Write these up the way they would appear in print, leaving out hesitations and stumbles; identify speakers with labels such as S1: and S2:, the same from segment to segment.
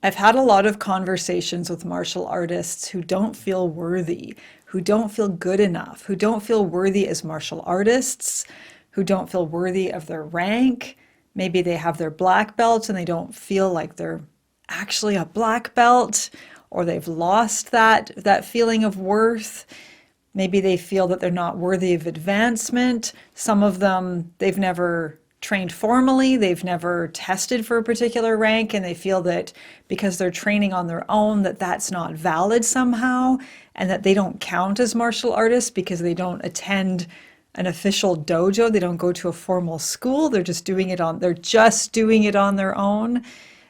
S1: I've had a lot of conversations with martial artists who don't feel worthy, who don't feel good enough, who don't feel worthy as martial artists, who don't feel worthy of their rank. Maybe they have their black belt and they don't feel like they're actually a black belt, or they've lost that feeling of worth. Maybe they feel that they're not worthy of advancement. Some of them, they've never trained formally, they've never tested for a particular rank, and they feel that because they're training on their own, that that's not valid somehow, and that they don't count as martial artists because they don't attend an official dojo, they don't go to a formal school, they're just doing it on their own.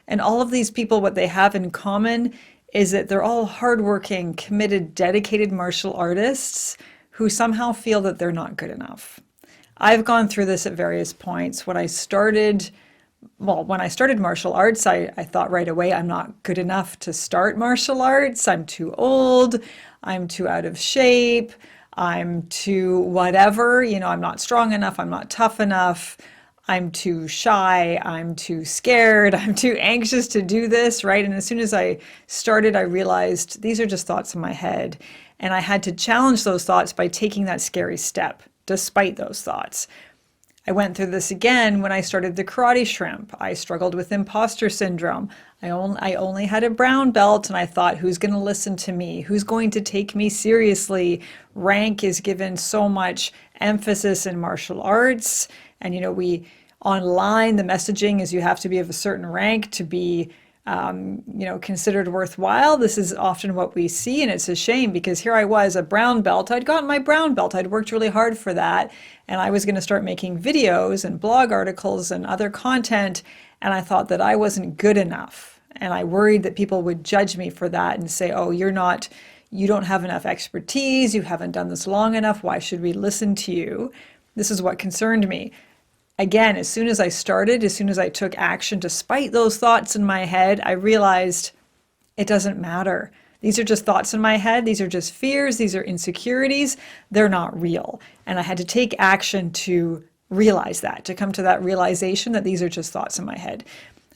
S1: And all of these people, what they have in common is that they're all hardworking, committed, dedicated martial artists who somehow feel that they're not good enough. I've gone through this at various points. When I started martial arts, I thought right away, I'm not good enough to start martial arts. I'm too old. I'm too out of shape. I'm too whatever. I'm not strong enough. I'm not tough enough. I'm too shy. I'm too scared. I'm too anxious to do this, right? And as soon as I started, I realized these are just thoughts in my head. And I had to challenge those thoughts by taking that scary step, despite those thoughts. I went through this again when I started the karate shrimp. I struggled with imposter syndrome. I only had a brown belt, and I thought, who's going to listen to me? Who's going to take me seriously? Rank is given so much emphasis in martial arts. And, we online, the messaging is you have to be of a certain rank to be considered worthwhile. This is often what we see, and it's a shame because here I was, a brown belt. I'd gotten my brown belt. I'd worked really hard for that, and I was going to start making videos and blog articles and other content, and I thought that I wasn't good enough, and I worried that people would judge me for that and say, oh, you don't have enough expertise, you haven't done this long enough, why should we listen to you? This is what concerned me. Again, as soon as I took action, despite those thoughts in my head, I realized it doesn't matter. These are just thoughts in my head. These are just fears. These are insecurities. They're not real. And I had to take action to realize that, to come to that realization that these are just thoughts in my head.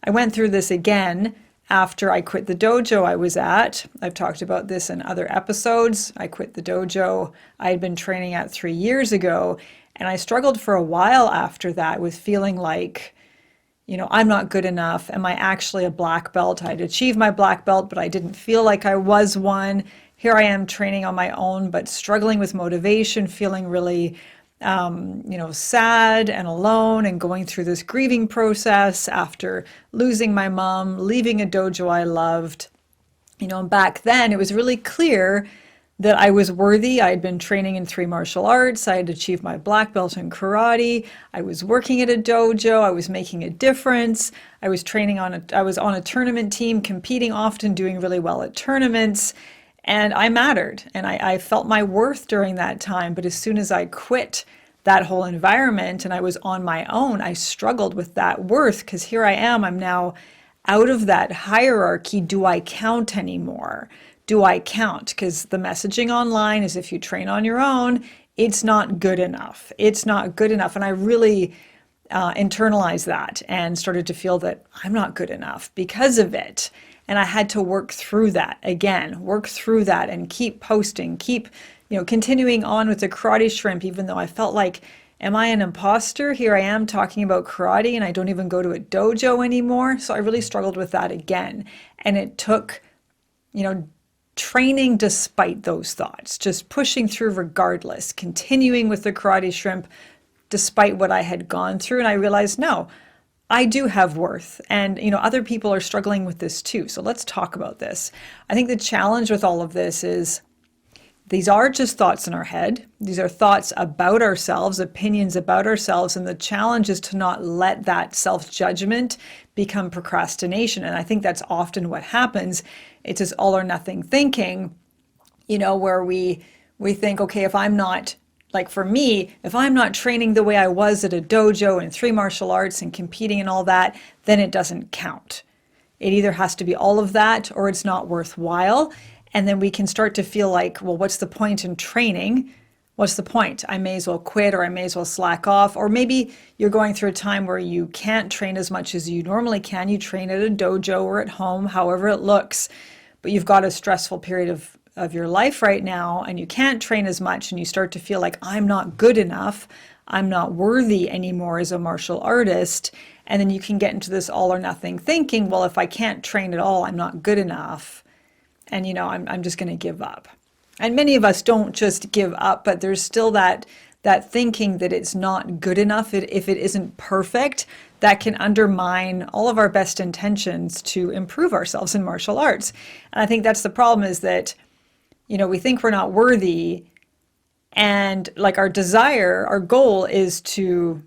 S1: I went through this again after I quit the dojo I was at. I've talked about this in other episodes. I quit the dojo I had been training at 3 years ago. And I struggled for a while after that with feeling like, I'm not good enough. Am I actually a black belt? I'd achieved my black belt, but I didn't feel like I was one. Here I am training on my own, but struggling with motivation, feeling really, sad and alone and going through this grieving process after losing my mom, leaving a dojo I loved. And back then it was really clear that I was worthy. I had been training in 3 martial arts. I had achieved my black belt in karate. I was working at a dojo. I was making a difference. I was on a tournament team, competing often, doing really well at tournaments. And I mattered. And I felt my worth during that time. But as soon as I quit that whole environment and I was on my own, I struggled with that worth because here I am. I'm now out of that hierarchy. Do I count anymore? Do I count? Because the messaging online is if you train on your own, it's not good enough. It's not good enough. And I really internalized that and started to feel that I'm not good enough because of it. And I had to work through that and keep posting, continuing on with the karate shrimp, even though I felt like, am I an imposter? Here I am talking about karate and I don't even go to a dojo anymore. So I really struggled with that again. And it took, training despite those thoughts, just pushing through regardless, continuing with the karate shrimp despite what I had gone through. And I realized, no, I do have worth. And, other people are struggling with this too. So let's talk about this. I think the challenge with all of this is these are just thoughts in our head. These are thoughts about ourselves, opinions about ourselves. And the challenge is to not let that self-judgment become procrastination. And I think that's often what happens. It's this all or nothing thinking, where we think, okay, if I'm not, like for me, if I'm not training the way I was at a dojo and 3 martial arts and competing and all that, then it doesn't count. It either has to be all of that or it's not worthwhile. And then we can start to feel like, well, what's the point in training what's the point? I may as well quit, or I may as well slack off. Or maybe you're going through a time where you can't train as much as you normally can. You train at a dojo or at home, however it looks, but you've got a stressful period of your life right now and you can't train as much, and you start to feel like I'm not good enough. I'm not worthy anymore as a martial artist. And then you can get into this all or nothing thinking, well, if I can't train at all, I'm not good enough. And, I'm just going to give up. And many of us don't just give up, but there's still that thinking that it's not good enough if it isn't perfect. That can undermine all of our best intentions to improve ourselves in martial arts. And I think that's the problem, is that, we think we're not worthy, and like our desire, our goal is to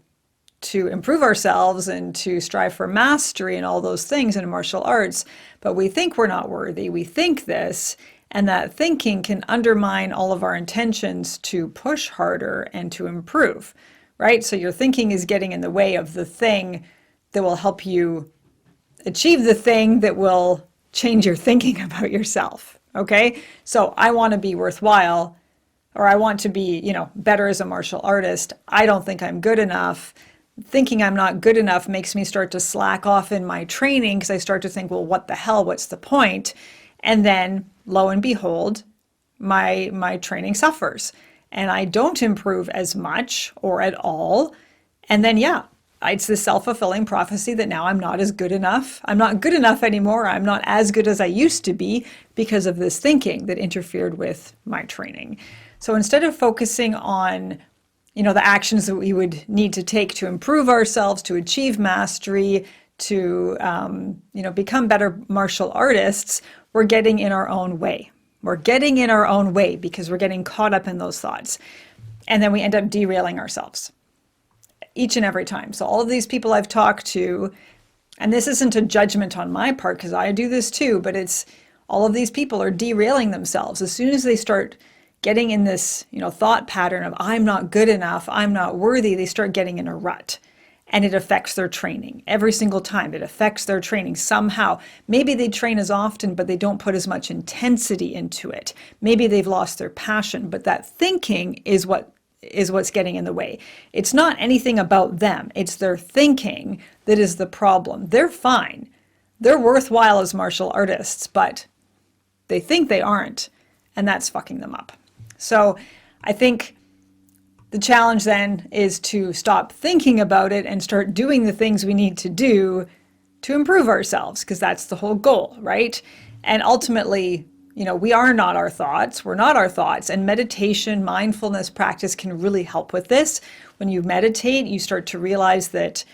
S1: improve ourselves and to strive for mastery and all those things in martial arts, but we think we're not worthy. We think this, and that thinking can undermine all of our intentions to push harder and to improve, right? So your thinking is getting in the way of the thing that will help you achieve the thing that will change your thinking about yourself, okay? So I want to be worthwhile, or I want to be, better as a martial artist. I don't think I'm good enough. Thinking I'm not good enough makes me start to slack off in my training, because I start to think, well, what the hell? What's the point? And then, lo and behold, my training suffers, and I don't improve as much or at all. And then, it's the self-fulfilling prophecy that now I'm not as good enough. I'm not good enough anymore. I'm not as good as I used to be because of this thinking that interfered with my training. So instead of focusing on the actions that we would need to take to improve ourselves, to achieve mastery, to, become better martial artists, we're getting in our own way. We're getting in our own way because we're getting caught up in those thoughts. And then we end up derailing ourselves each and every time. So all of these people I've talked to, and this isn't a judgment on my part because I do this too, but it's all of these people are derailing themselves. As soon as they start getting in this, thought pattern of I'm not good enough, I'm not worthy, they start getting in a rut. And it affects their training. Every single time it affects their training somehow. Maybe they train as often, but they don't put as much intensity into it. Maybe they've lost their passion, but that thinking is what's getting in the way. It's not anything about them. It's their thinking that is the problem. They're fine. They're worthwhile as martial artists, but they think they aren't, and that's fucking them up. So I think the challenge then is to stop thinking about it and start doing the things we need to do to improve ourselves, because that's the whole goal, right? And ultimately, we are not our thoughts. We're not our thoughts. And meditation, mindfulness practice can really help with this. When you meditate, you start to realize that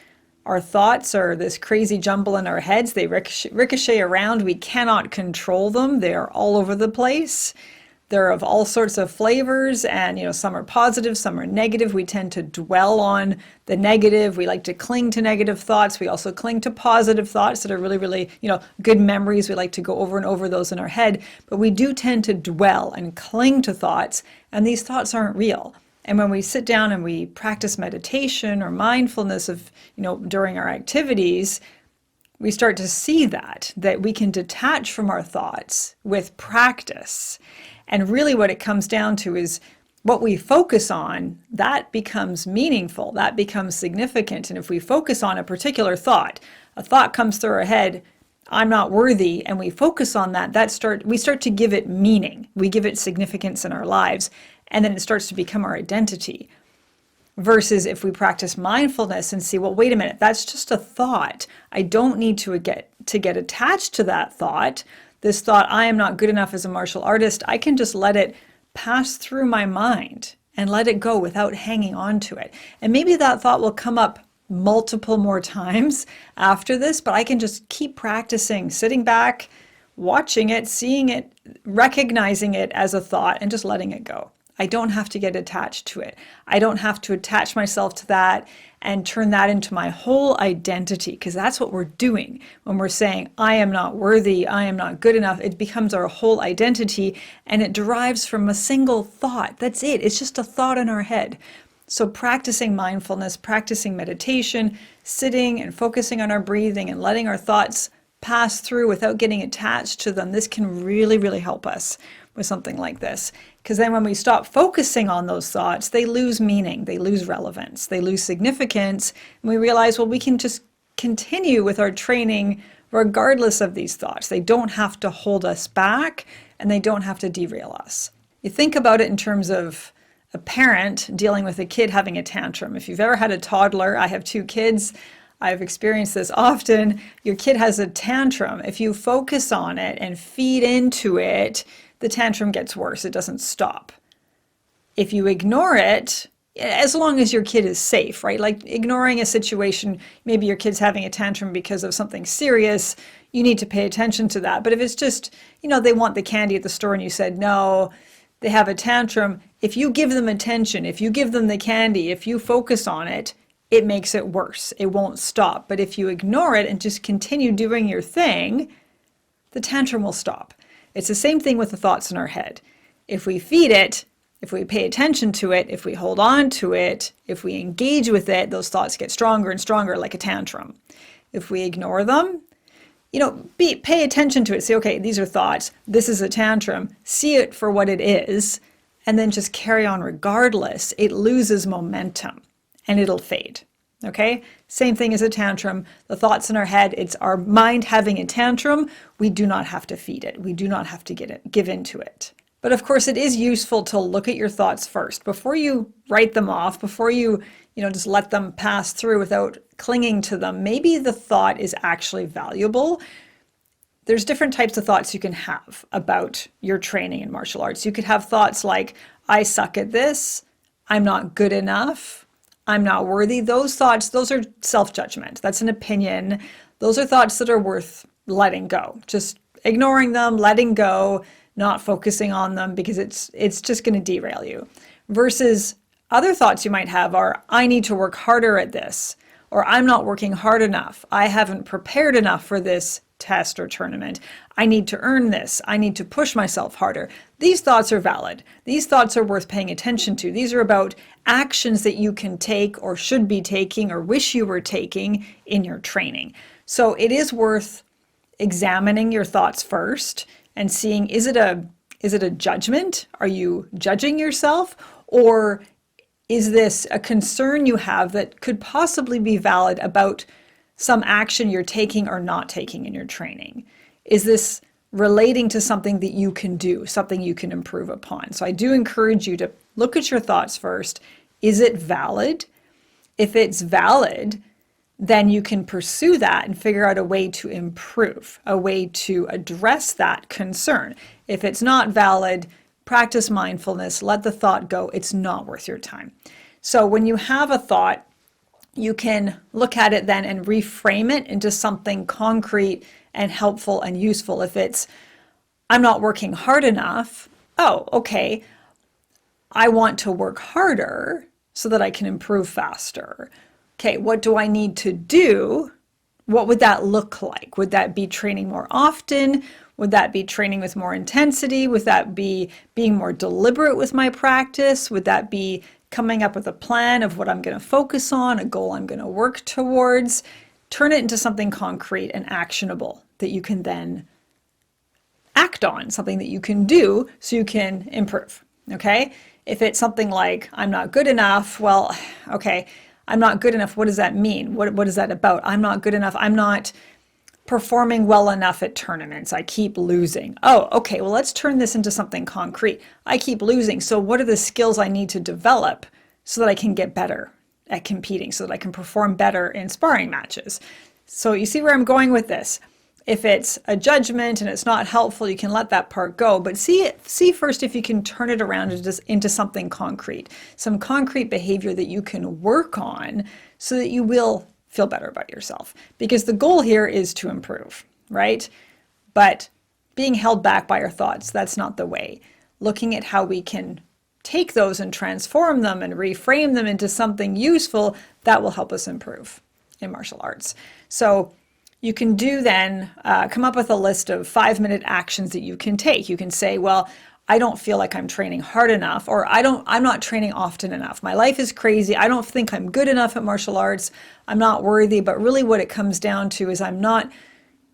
S1: our thoughts are this crazy jumble in our heads. They ricochet around. We cannot control them. They are all over the place. They're of all sorts of flavors, and some are positive, some are negative. We tend to dwell on the negative. We like to cling to negative thoughts. We also cling to positive thoughts that are really, really, good memories. We like to go over and over those in our head, but we do tend to dwell and cling to thoughts, and these thoughts aren't real. And when we sit down and we practice meditation or mindfulness during our activities, we start to see that we can detach from our thoughts with practice. And really what it comes down to is what we focus on, that becomes meaningful, that becomes significant. And if we focus on a particular thought, a thought comes through our head, I'm not worthy, and we focus on we start to give it meaning. We give it significance in our lives, and then it starts to become our identity. Versus if we practice mindfulness and see, well, wait a minute, that's just a thought. I don't need to get attached to that thought. This thought, I am not good enough as a martial artist, I can just let it pass through my mind and let it go without hanging on to it. And maybe that thought will come up multiple more times after this, but I can just keep practicing, sitting back, watching it, seeing it, recognizing it as a thought, and just letting it go. I don't have to get attached to it. I don't have to attach myself to that and turn that into my whole identity, because that's what we're doing when we're saying, I am not worthy, I am not good enough. It becomes our whole identity, and it derives from a single thought. That's it. It's just a thought in our head. So practicing mindfulness, practicing meditation, sitting and focusing on our breathing and letting our thoughts pass through without getting attached to them, this can really, really help us with something like this. Because then when we stop focusing on those thoughts, they lose meaning, they lose relevance, they lose significance, and we realize, well, we can just continue with our training regardless of these thoughts. They don't have to hold us back, and they don't have to derail us. You think about it in terms of a parent dealing with a kid having a tantrum. If you've ever had a toddler, I have 2 kids, I've experienced this often. Your kid has a tantrum. If you focus on it and feed into it, the tantrum gets worse. It doesn't stop. If you ignore it, as long as your kid is safe, right? Like ignoring a situation, maybe your kid's having a tantrum because of something serious, you need to pay attention to that. But if it's just, they want the candy at the store and you said no, they have a tantrum, if you give them attention, if you give them the candy, if you focus on it, it makes it worse. It won't stop. But if you ignore it and just continue doing your thing, the tantrum will stop. It's the same thing with the thoughts in our head. If we feed it, if we pay attention to it, if we hold on to it, if we engage with it, those thoughts get stronger and stronger like a tantrum. If we ignore them, pay attention to it. Say, okay, these are thoughts. This is a tantrum. See it for what it is, and then just carry on regardless. It loses momentum and it'll fade. Okay? Same thing as a tantrum. The thoughts in our head, it's our mind having a tantrum. We do not have to feed it. We do not have to give into it. But of course, it is useful to look at your thoughts first before you write them off, before you, just let them pass through without clinging to them. Maybe the thought is actually valuable. There's different types of thoughts you can have about your training in martial arts. You could have thoughts like, I suck at this, I'm not good enough, I'm not worthy. Those thoughts, those are self-judgment. That's an opinion. Those are thoughts that are worth letting go. Just ignoring them, letting go, not focusing on them because it's just going to derail you. Versus other thoughts you might have are, I need to work harder at this, or I'm not working hard enough. I haven't prepared enough for this test or tournament. I need to earn this. I need to push myself harder. These thoughts are valid. These thoughts are worth paying attention to. These are about actions that you can take or should be taking or wish you were taking in your training. So it is worth examining your thoughts first and seeing, is it a judgment? Are you judging yourself? Or is this a concern you have that could possibly be valid about some action you're taking or not taking in your training? Is this relating to something that you can do, something you can improve upon? So I do encourage you to look at your thoughts first. Is it valid? If it's valid, then you can pursue that and figure out a way to improve, a way to address that concern. If it's not valid, practice mindfulness, let the thought go. It's not worth your time. So when you have a thought, you can look at it then and reframe it into something concrete and helpful and useful. If it's, I'm not working hard enough, oh, okay, I want to work harder so that I can improve faster. Okay, what do I need to do? What would that look like? Would that be training more often? Would that be training with more intensity? Would that be being more deliberate with my practice? Would that be coming up with a plan of what I'm going to focus on, a goal I'm going to work towards? Turn it into something concrete and actionable that you can then act on, something that you can do so you can improve, okay? If it's something like, I'm not good enough, well, okay, I'm not good enough. What does that mean? What is that about? I'm not good enough. I'm not performing well enough at tournaments. I keep losing. Oh, okay, well, let's turn this into something concrete. I keep losing. So what are the skills I need to develop so that I can get better at competing, so that I can perform better in sparring matches? So you see where I'm going with this. If it's a judgment and it's not helpful, you can let that part go. But see first if you can turn it around into something concrete, some concrete behavior that you can work on so that you will feel better about yourself. Because the goal here is to improve, right? But being held back by our thoughts, that's not the way. Looking at how we can take those and transform them and reframe them into something useful, that will help us improve in martial arts. So you can do then, come up with a list of 5-minute actions that you can take. You can say, well, I don't feel like I'm training hard enough, or I'm not training often enough. My life is crazy. I don't think I'm good enough at martial arts. I'm not worthy. But really what it comes down to is I'm not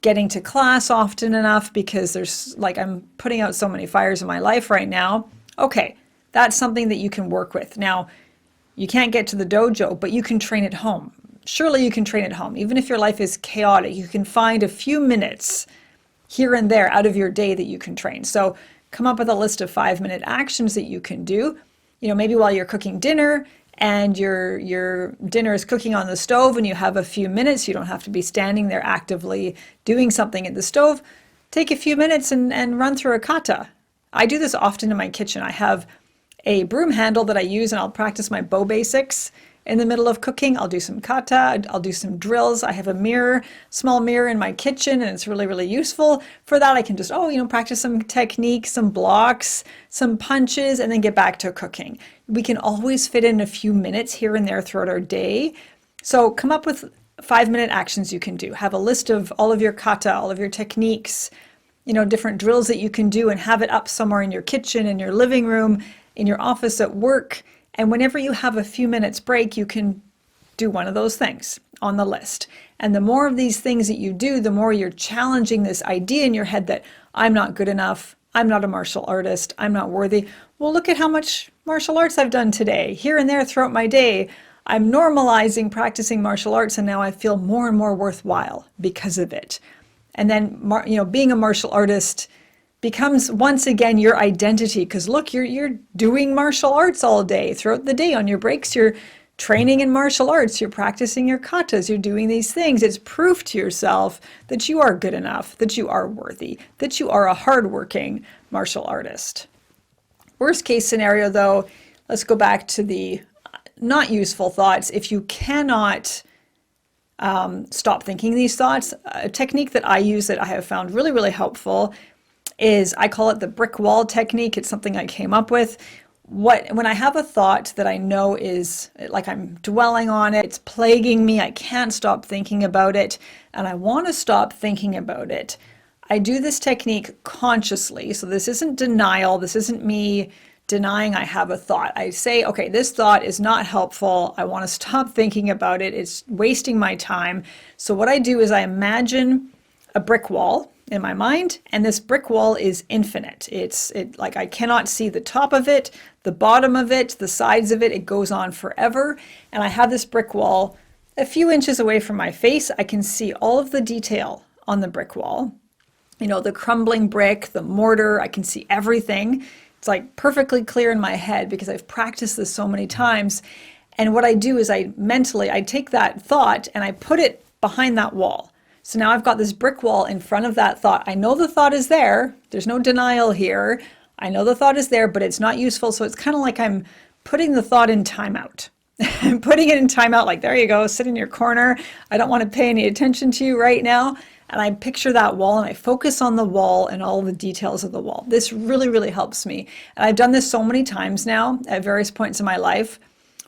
S1: getting to class often enough because I'm putting out so many fires in my life right now. Okay, that's something that you can work with. Now, you can't get to the dojo, but you can train at home. Surely you can train at home. Even if your life is chaotic, you can find a few minutes here and there out of your day that you can train. So come up with a list of 5-minute actions that you can do. Maybe while you're cooking dinner and your dinner is cooking on the stove and you have a few minutes, you don't have to be standing there actively doing something at the stove. Take a few minutes and run through a kata. I do this often in my kitchen. I have a broom handle that I use and I'll practice my bow basics in the middle of cooking. I'll do some kata, I'll do some drills. I have a mirror, small mirror in my kitchen, and it's really, really useful. For that, I can just, practice some techniques, some blocks, some punches, and then get back to cooking. We can always fit in a few minutes here and there throughout our day. So come up with 5-minute actions you can do. Have a list of all of your kata, all of your techniques, different drills that you can do, and have it up somewhere in your kitchen, in your living room, in your office, at work. And whenever you have a few minutes break, you can do one of those things on the list. And the more of these things that you do, the more you're challenging this idea in your head that I'm not good enough, I'm not a martial artist, I'm not worthy. Well, look at how much martial arts I've done today. Here and there throughout my day, I'm normalizing practicing martial arts, and now I feel more and more worthwhile because of it. And then, being a martial artist becomes once again your identity, because look, you're doing martial arts all day. Throughout the day on your breaks, you're training in martial arts, you're practicing your katas, you're doing these things. It's proof to yourself that you are good enough, that you are worthy, that you are a hardworking martial artist. Worst case scenario though, let's go back to the not useful thoughts. If you cannot stop thinking these thoughts, a technique that I use that I have found really, really helpful is, I call it the brick wall technique. It's something I came up with. When I have a thought that I know is like I'm dwelling on it, it's plaguing me, I can't stop thinking about it, and I want to stop thinking about it, I do this technique consciously. So this isn't denial. This isn't me denying I have a thought. I say, okay, this thought is not helpful. I want to stop thinking about it. It's wasting my time. So what I do is I imagine a brick wall in my mind, and this brick wall is infinite. It's like I cannot see the top of it, the bottom of it, the sides of it. It goes on forever. And I have this brick wall a few inches away from my face. I can see all of the detail on the brick wall. The crumbling brick, the mortar, I can see everything. It's like perfectly clear in my head because I've practiced this so many times. And what I do is I take that thought and I put it behind that wall. So now I've got this brick wall in front of that thought. I know the thought is there. There's no denial here. I know the thought is there, but it's not useful. So it's kind of like I'm putting the thought in timeout. I'm putting it in timeout, like, there you go, sit in your corner. I don't want to pay any attention to you right now. And I picture that wall and I focus on the wall and all the details of the wall. This really, really helps me. And I've done this so many times now at various points in my life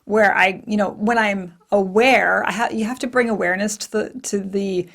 S1: where when I'm aware, you have to bring awareness to the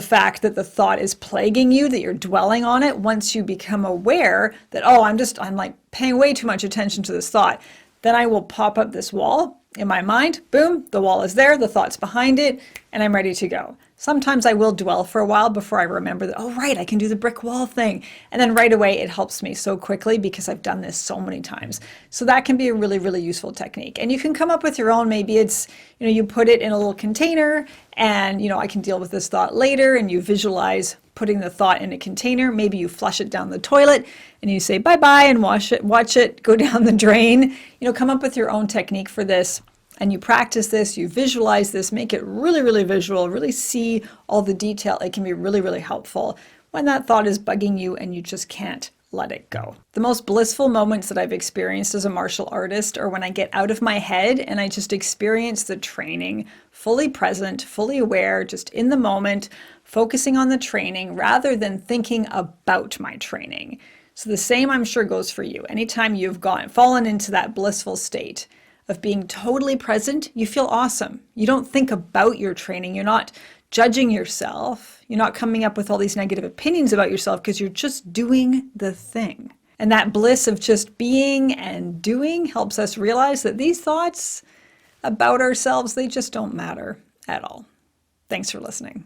S1: fact that the thought is plaguing you, that you're dwelling on it. Once you become aware that, I'm like paying way too much attention to this thought, then I will pop up this wall in my mind. Boom, the wall is there, the thought's behind it, and I'm ready to go. Sometimes I will dwell for a while before I remember that, oh, right, I can do the brick wall thing. And then right away, it helps me so quickly because I've done this so many times. So that can be a really, really useful technique. And you can come up with your own. Maybe it's, you put it in a little container and, I can deal with this thought later, and you visualize putting the thought in a container. Maybe you flush it down the toilet and you say bye-bye and watch it go down the drain. Come up with your own technique for this. And you practice this, you visualize this, make it really, really visual, really see all the detail. It can be really, really helpful when that thought is bugging you and you just can't let it go. The most blissful moments that I've experienced as a martial artist are when I get out of my head and I just experience the training, fully present, fully aware, just in the moment, focusing on the training rather than thinking about my training. So the same, I'm sure, goes for you. Anytime you've fallen into that blissful state of being totally present, you feel awesome. You don't think about your training. You're not judging yourself. You're not coming up with all these negative opinions about yourself because you're just doing the thing. And that bliss of just being and doing helps us realize that these thoughts about ourselves, they just don't matter at all. Thanks for listening.